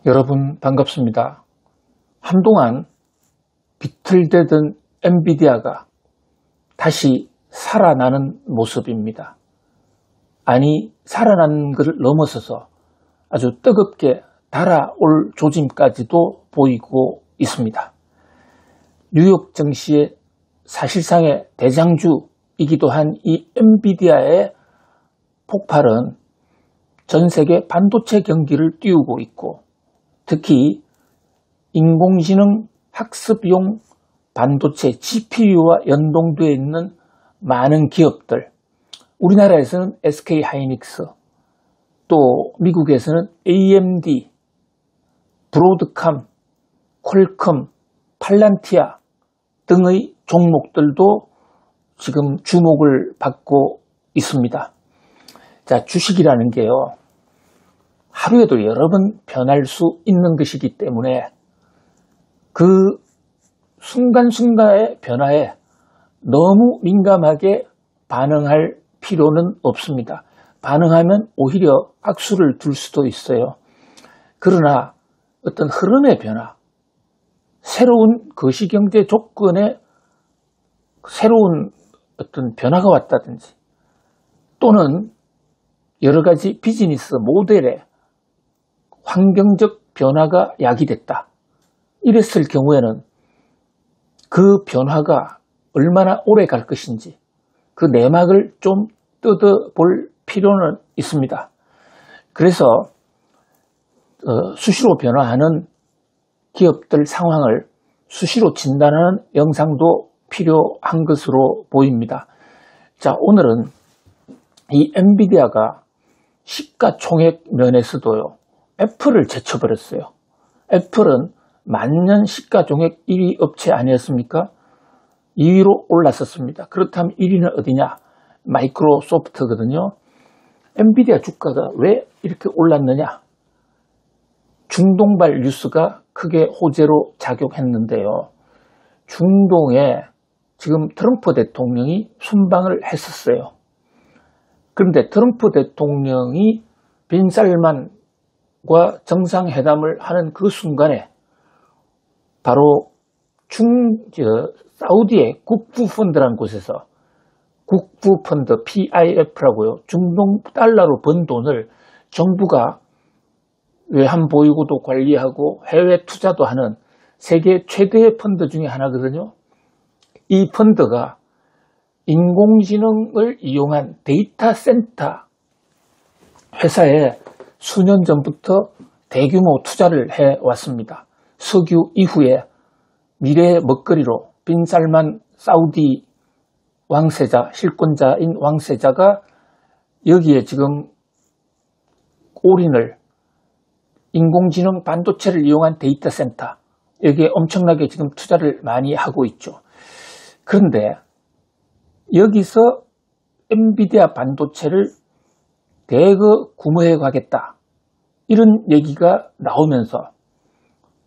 여러분 반갑습니다. 한동안 비틀대던 엔비디아가 다시 살아나는 모습입니다. 아니, 살아나는 것을 넘어서서 아주 뜨겁게 달아올 조짐까지도 보이고 있습니다. 뉴욕 증시의 사실상의 대장주이기도 한 이 엔비디아의 폭발은 전 세계 반도체 경기를 띄우고 있고, 특히 인공지능 학습용 반도체 GPU와 연동되어 있는 많은 기업들, 우리나라에서는 SK하이닉스, 또 미국에서는 AMD, 브로드컴, 퀄컴, 팔란티아 등의 종목들도 지금 주목을 받고 있습니다. 자, 주식이라는 게요, 하루에도 여러 번 변할 수 있는 것이기 때문에 그 순간순간의 변화에 너무 민감하게 반응할 필요는 없습니다. 반응하면 오히려 악수를 둘 수도 있어요. 그러나 어떤 흐름의 변화, 새로운 거시경제 조건에 새로운 어떤 변화가 왔다든지, 또는 여러 가지 비즈니스 모델에 환경적 변화가 야기됐다, 이랬을 경우에는 그 변화가 얼마나 오래 갈 것인지 그 내막을 좀 뜯어볼 필요는 있습니다. 그래서 수시로 변화하는 기업들 상황을 수시로 진단하는 영상도 필요한 것으로 보입니다. 자, 오늘은 이 엔비디아가 시가총액 면에서도요, 애플을 제쳐버렸어요. 애플은 만년 시가총액 1위 업체 아니었습니까? 2위로 올랐었습니다. 그렇다면 1위는 어디냐? 마이크로소프트거든요. 엔비디아 주가가 왜 이렇게 올랐느냐? 중동발 뉴스가 크게 호재로 작용했는데요. 중동에 지금 트럼프 대통령이 순방을 했었어요. 그런데 트럼프 대통령이 빈살만과 정상회담을 하는 그 순간에 바로 사우디의 국부펀드라는 곳에서, 국부펀드 PIF라고요, 중동 달러로 번 돈을 정부가 외환 보유고도 관리하고 해외 투자도 하는 세계 최대의 펀드 중에 하나거든요. 이 펀드가 인공지능을 이용한 데이터 센터 회사에 수년 전부터 대규모 투자를 해왔습니다. 석유 이후에 미래의 먹거리로 빈살만 사우디 왕세자, 실권자인 왕세자가 여기에 지금 올인을, 인공지능 반도체를 이용한 데이터 센터, 여기에 엄청나게 지금 투자를 많이 하고 있죠. 그런데 여기서 엔비디아 반도체를 대거 구매해 가겠다, 이런 얘기가 나오면서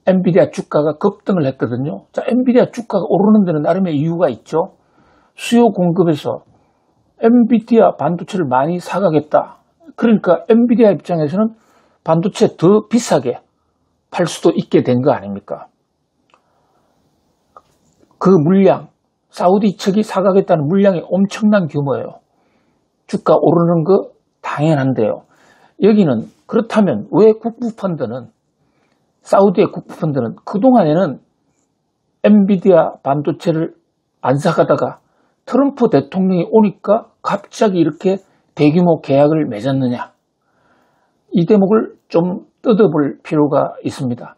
엔비디아 주가가 급등을 했거든요. 자, 엔비디아 주가가 오르는 데는 나름의 이유가 있죠. 수요 공급에서 엔비디아 반도체를 많이 사가겠다. 그러니까 엔비디아 입장에서는 반도체 더 비싸게 팔 수도 있게 된 거 아닙니까? 그 물량, 사우디 측이 사가겠다는 물량이 엄청난 규모예요. 주가 오르는 거 당연한데요. 여기는 그렇다면 왜 국부펀드는, 사우디의 국부펀드는 그동안에는 엔비디아 반도체를 안 사가다가 트럼프 대통령이 오니까 갑자기 이렇게 대규모 계약을 맺었느냐? 이 대목을 좀 뜯어볼 필요가 있습니다.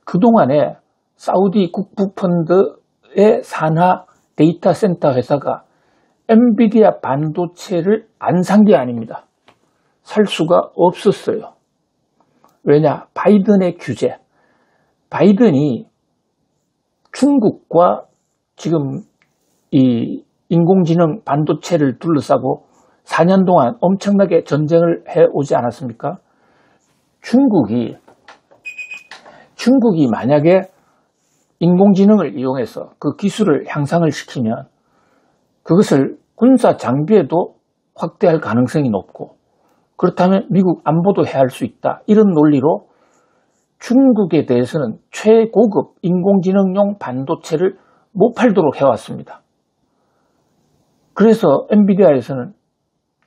그동안에 사우디 국부펀드의 산하 데이터 센터 회사가 엔비디아 반도체를 안 산 게 아닙니다. 살 수가 없었어요. 왜냐? 바이든의 규제. 바이든이 중국과 지금 이 인공지능 반도체를 둘러싸고 4년 동안 엄청나게 전쟁을 해오지 않았습니까? 중국이 만약에 인공지능을 이용해서 그 기술을 향상을 시키면 그것을 군사 장비에도 확대할 가능성이 높고, 그렇다면 미국 안보도 해야 할 수 있다, 이런 논리로 중국에 대해서는 최고급 인공지능용 반도체를 못 팔도록 해왔습니다. 그래서 엔비디아에서는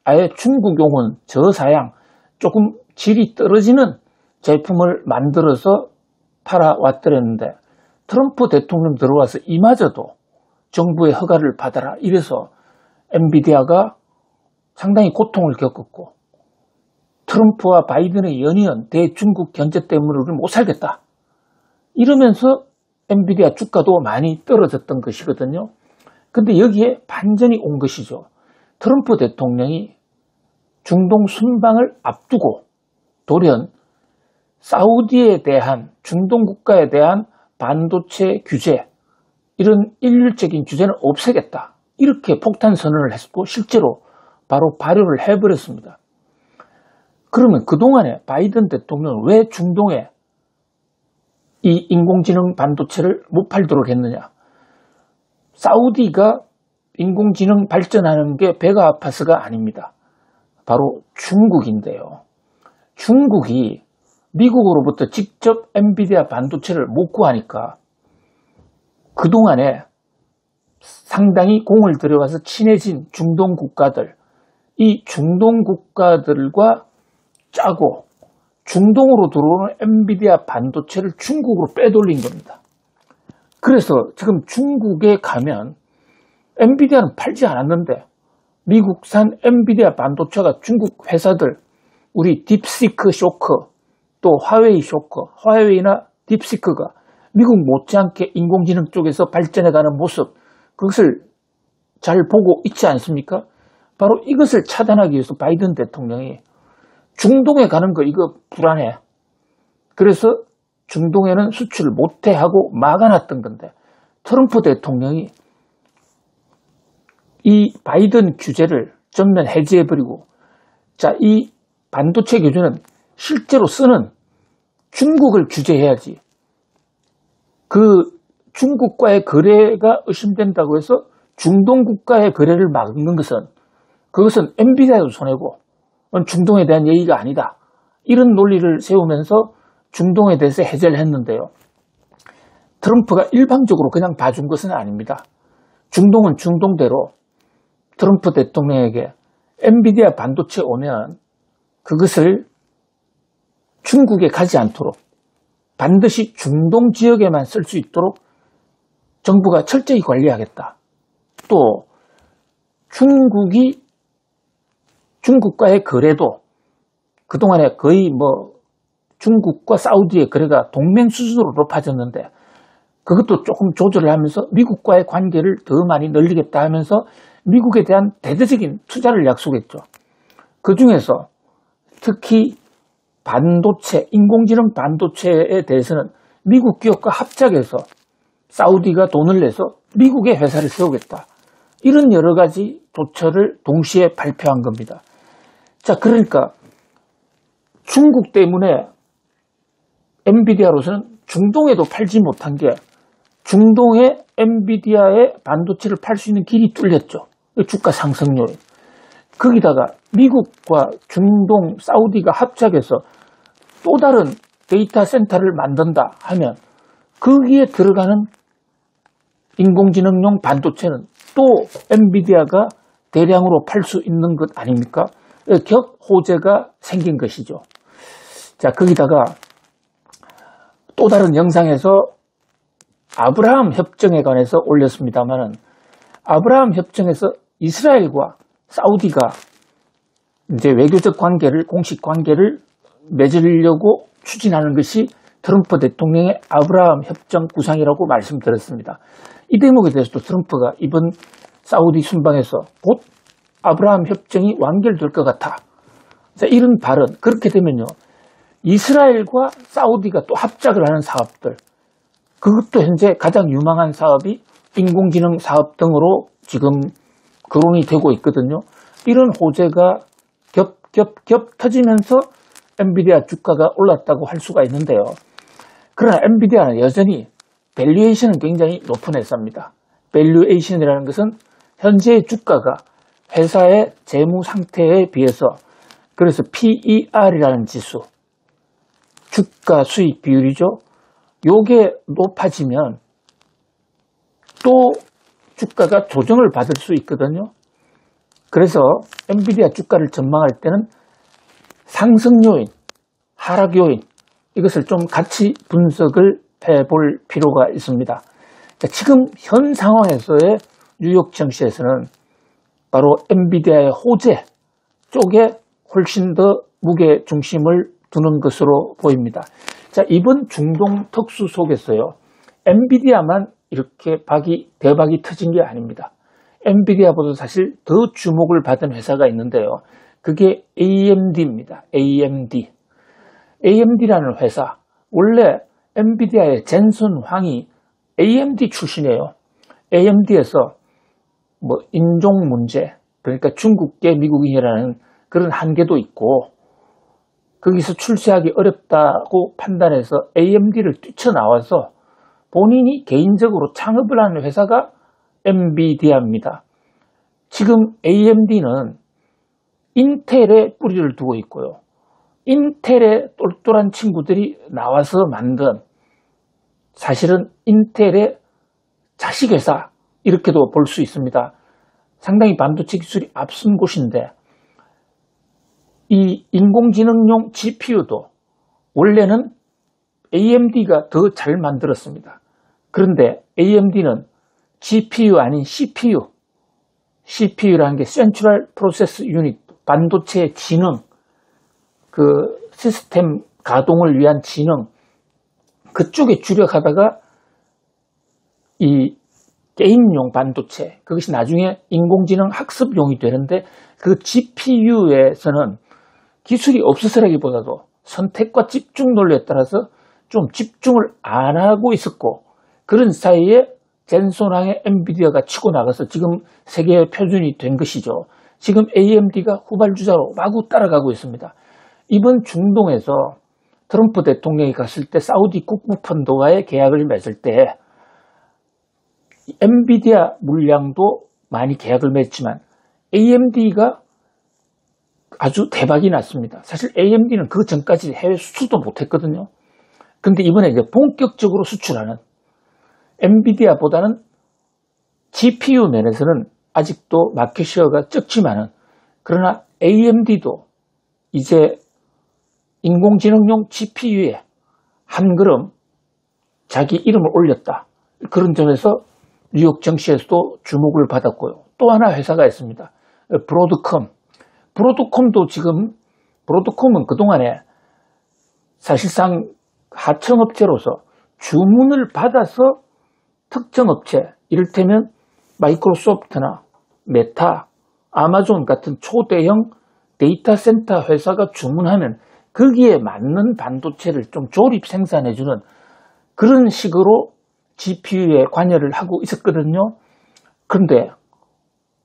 아예 중국용은 저사양, 조금 질이 떨어지는 제품을 만들어서 팔아왔더랬는데 트럼프 대통령 들어와서 이마저도 정부의 허가를 받아라 이래서 엔비디아가 상당히 고통을 겪었고 트럼프와 바이든의 연이은 대중국 견제 때문에 우리는 못 살겠다 이러면서 엔비디아 주가도 많이 떨어졌던 것이거든요. 근데 여기에 반전이 온 것이죠. 트럼프 대통령이 중동 순방을 앞두고 돌연 사우디에 대한 중동 국가에 대한 반도체 규제 이런 일률적인 규제는 없애겠다 이렇게 폭탄 선언을 했고 실제로 바로 발효를 해버렸습니다. 그러면 그동안에 바이든 대통령은 왜 중동에 이 인공지능 반도체를 못 팔도록 했느냐. 사우디가 인공지능 발전하는 게 배가 아파서가 아닙니다. 바로 중국인데요. 중국이 미국으로부터 직접 엔비디아 반도체를 못 구하니까 그동안에 상당히 공을 들여가서 친해진 중동 국가들, 이 중동 국가들과 짜고 중동으로 들어오는 엔비디아 반도체를 중국으로 빼돌린 겁니다. 그래서 지금 중국에 가면 엔비디아는 팔지 않았는데 미국산 엔비디아 반도체가 중국 회사들, 우리 딥시크 쇼크, 또 화웨이 쇼크, 화웨이나 딥시크가 미국 못지않게 인공지능 쪽에서 발전해가는 모습, 그것을 잘 보고 있지 않습니까? 바로 이것을 차단하기 위해서 바이든 대통령이 중동에 가는 거 이거 불안해. 그래서 중동에는 수출 못해 하고 막아놨던 건데 트럼프 대통령이 이 바이든 규제를 전면 해제해버리고 자, 이 반도체 규제는 실제로 쓰는 중국을 규제해야지. 그 중국과의 거래가 의심된다고 해서 중동 국가의 거래를 막는 것은 그것은 엔비디아도 손해고 중동에 대한 얘기가 아니다. 이런 논리를 세우면서 중동에 대해서 해제를 했는데요. 트럼프가 일방적으로 그냥 봐준 것은 아닙니다. 중동은 중동대로 트럼프 대통령에게 엔비디아 반도체 오면 그것을 중국에 가지 않도록 반드시 중동 지역에만 쓸 수 있도록 정부가 철저히 관리하겠다. 또 중국과의 거래도 그동안에 거의 중국과 사우디의 거래가 동맹 수준으로 높아졌는데 그것도 조금 조절을 하면서 미국과의 관계를 더 많이 늘리겠다 하면서 미국에 대한 대대적인 투자를 약속했죠. 그 중에서 특히 반도체, 인공지능 반도체에 대해서는 미국 기업과 합작해서 사우디가 돈을 내서 미국의 회사를 세우겠다. 이런 여러 가지 조처를 동시에 발표한 겁니다. 자, 그러니까 중국 때문에 엔비디아로서는 중동에도 팔지 못한 게 중동에 엔비디아의 반도체를 팔 수 있는 길이 뚫렸죠. 주가 상승 요인. 거기다가 미국과 중동, 사우디가 합작해서 또 다른 데이터 센터를 만든다 하면 거기에 들어가는 인공지능용 반도체는 또 엔비디아가 대량으로 팔 수 있는 것 아닙니까? 격호재가 생긴 것이죠. 자, 거기다가 또 다른 영상에서 아브라함 협정에 관해서 올렸습니다만은 아브라함 협정에서 이스라엘과 사우디가 이제 외교적 관계를, 공식 관계를 맺으려고 추진하는 것이 트럼프 대통령의 아브라함 협정 구상이라고 말씀드렸습니다. 이 대목에 대해서도 트럼프가 이번 사우디 순방에서 곧 아브라함 협정이 완결될 것 같아. 자, 이런 발언. 그렇게 되면요. 이스라엘과 사우디가 또 합작을 하는 사업들. 그것도 현재 가장 유망한 사업이 인공지능 사업 등으로 지금 거론이 되고 있거든요. 이런 호재가 겹 터지면서 엔비디아 주가가 올랐다고 할 수가 있는데요. 그러나 엔비디아는 여전히 밸류에이션은 굉장히 높은 회사입니다. 밸류에이션이라는 것은 현재의 주가가 회사의 재무 상태에 비해서 그래서 PER이라는 지수, 주가 수익 비율이죠. 요게 높아지면 또 주가가 조정을 받을 수 있거든요. 그래서 엔비디아 주가를 전망할 때는 상승 요인, 하락 요인, 이것을 좀 같이 분석을 해볼 필요가 있습니다. 지금 현 상황에서의 뉴욕 증시에서는 바로 엔비디아의 호재 쪽에 훨씬 더 무게 중심을 두는 것으로 보입니다. 자, 이번 중동 특수 속에서요, 엔비디아만 이렇게 대박이 터진 게 아닙니다. 엔비디아보다 사실 더 주목을 받은 회사가 있는데요. 그게 AMD입니다. AMD. AMD라는 회사, 원래 엔비디아의 젠슨 황이 AMD 출신이에요. AMD에서 뭐 인종 문제, 그러니까 중국계 미국인이라는 그런 한계도 있고, 거기서 출세하기 어렵다고 판단해서 AMD를 뛰쳐나와서 본인이 개인적으로 창업을 하는 회사가 엔비디아입니다. 지금 AMD는 인텔에 뿌리를 두고 있고요. 인텔의 똘똘한 친구들이 나와서 만든, 사실은 인텔의 자식 회사, 이렇게도 볼 수 있습니다. 상당히 반도체 기술이 앞선 곳인데, 이 인공지능용 GPU도 원래는 AMD가 더 잘 만들었습니다. 그런데 AMD는 GPU 아닌 CPU라는 게 Central Process Unit, 반도체 지능, 그 시스템 가동을 위한 지능, 그쪽에 주력하다가 이 게임용 반도체, 그것이 나중에 인공지능 학습용이 되는데, 그 GPU에서는 기술이 없어서라기보다도 선택과 집중 논리에 따라서 좀 집중을 안 하고 있었고, 그런 사이에 젠슨왕의 엔비디아가 치고 나가서 지금 세계의 표준이 된 것이죠. 지금 AMD가 후발주자로 마구 따라가고 있습니다. 이번 중동에서 트럼프 대통령이 갔을 때 사우디 국부펀드와의 계약을 맺을 때 엔비디아 물량도 많이 계약을 맺지만 AMD가 아주 대박이 났습니다. 사실 AMD는 그 전까지 해외 수출도 못했거든요. 근데 이번에 이제 본격적으로 수출하는, 엔비디아보다는 GPU 면에서는 아직도 마켓시어가 적지만은, 그러나 AMD도 이제 인공지능용 GPU에 한 걸음 자기 이름을 올렸다. 그런 점에서 뉴욕 증시에서도 주목을 받았고요. 또 하나 회사가 있습니다. 브로드콤도 지금, 브로드콤은 그동안에 사실상 하청업체로서 주문을 받아서 특정 업체, 이를테면 마이크로소프트나 메타, 아마존 같은 초대형 데이터 센터 회사가 주문하면 거기에 맞는 반도체를 좀 조립 생산해주는 그런 식으로 GPU에 관여를 하고 있었거든요. 그런데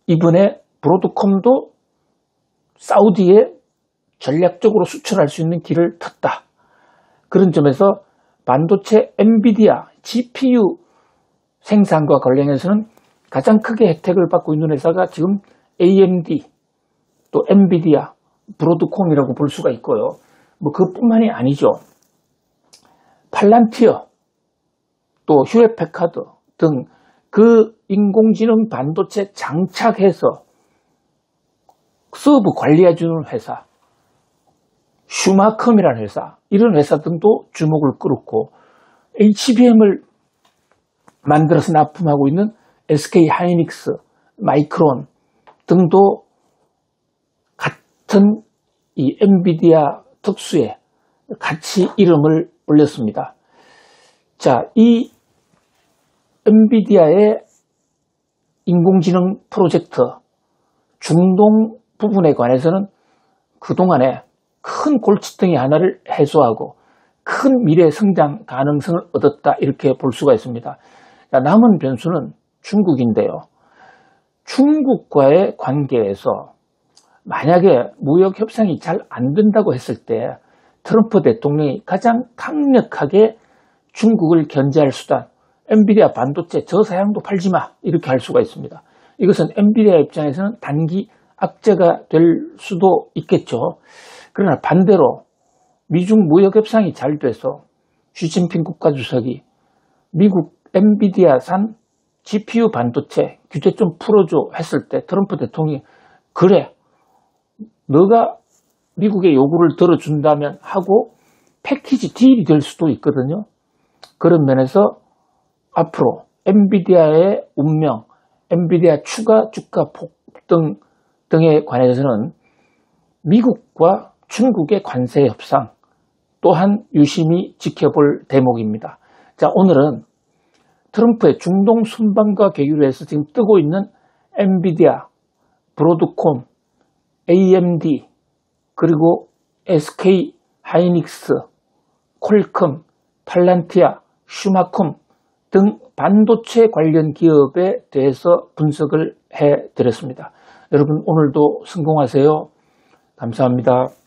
이번에 브로드콤도 사우디에 전략적으로 수출할 수 있는 길을 텄다. 그런 점에서 반도체 엔비디아 GPU 생산과 관련해서는 가장 크게 혜택을 받고 있는 회사가 지금 AMD, 또 엔비디아, 브로드콤이라고 볼 수가 있고요. 뭐 그뿐만이 아니죠. 팔란티어, 또 휴레패카드 등 그 인공지능 반도체 장착해서 서브 관리해주는 회사, 슈마컴이라는 회사, 이런 회사 등도 주목을 끌었고, HBM을 만들어서 납품하고 있는 SK 하이닉스, 마이크론 등도 같은 이 엔비디아 특수에 같이 이름을 올렸습니다. 자, 이 엔비디아의 인공지능 프로젝트 중동 부분에 관해서는 그동안에 큰 골칫덩이 하나를 해소하고 큰 미래 성장 가능성을 얻었다, 이렇게 볼 수가 있습니다. 자, 남은 변수는 중국인데요. 중국과의 관계에서 만약에 무역 협상이 잘 안 된다고 했을 때 트럼프 대통령이 가장 강력하게 중국을 견제할 수단, 엔비디아 반도체 저사양도 팔지 마, 이렇게 할 수가 있습니다. 이것은 엔비디아 입장에서는 단기 악재가 될 수도 있겠죠. 그러나 반대로 미중 무역 협상이 잘 돼서 시진핑 국가주석이 미국 엔비디아산 GPU 반도체 규제 좀 풀어줘 했을 때 트럼프 대통령이 그래 너가 미국의 요구를 들어준다면 하고 패키지 딜이 될 수도 있거든요. 그런 면에서 앞으로 엔비디아의 운명, 엔비디아 추가 주가 폭등 등에 관해서는 미국과 중국의 관세 협상 또한 유심히 지켜볼 대목입니다. 자, 오늘은 트럼프의 중동 순방과 계기로 해서 지금 뜨고 있는 엔비디아, 브로드콤, AMD, 그리고 SK 하이닉스, 퀄컴, 팔란티아, 슈마콤 등 반도체 관련 기업에 대해서 분석을 해드렸습니다. 여러분 오늘도 성공하세요. 감사합니다.